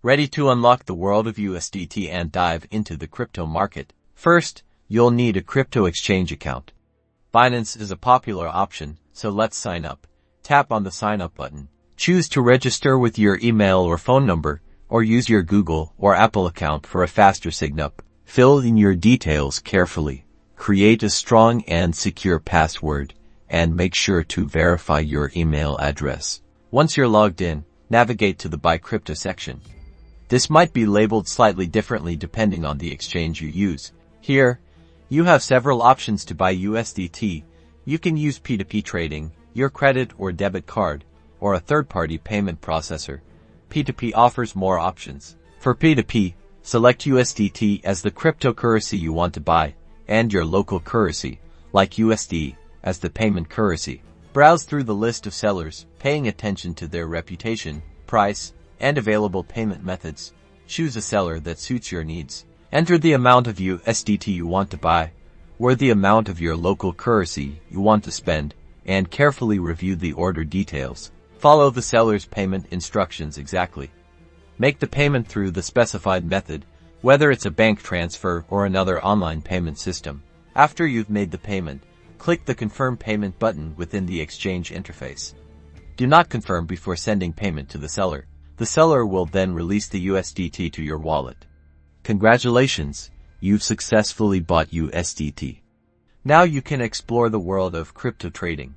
Ready to unlock the world of USDT and dive into the crypto market? First, you'll need a crypto exchange account. Binance is a popular option, so let's sign up. Tap on the sign up button. Choose to register with your email or phone number, or use your Google or Apple account for a faster sign-up. Fill in your details carefully. Create a strong and secure password, and make sure to verify your email address. Once you're logged in, navigate to the Buy Crypto section. This might be labeled slightly differently depending on the exchange you use. Here, you have several options to buy USDT. You can use P2P trading, your credit or debit card, or a third-party payment processor. P2P offers more options. For P2P, select USDT as the cryptocurrency you want to buy, and your local currency, like USD, as the payment currency. Browse through the list of sellers, paying attention to their reputation, price, and available payment methods. Choose a seller that suits your needs. Enter the amount of USDT you want to buy, or the amount of your local currency you want to spend, and carefully review the order details. Follow the seller's payment instructions exactly. Make the payment through the specified method, whether it's a bank transfer or another online payment system. After you've made the payment, click the Confirm Payment button within the exchange interface. Do not confirm before sending payment to the seller. The seller will then release the USDT to your wallet. Congratulations, you've successfully bought USDT. Now you can explore the world of crypto trading.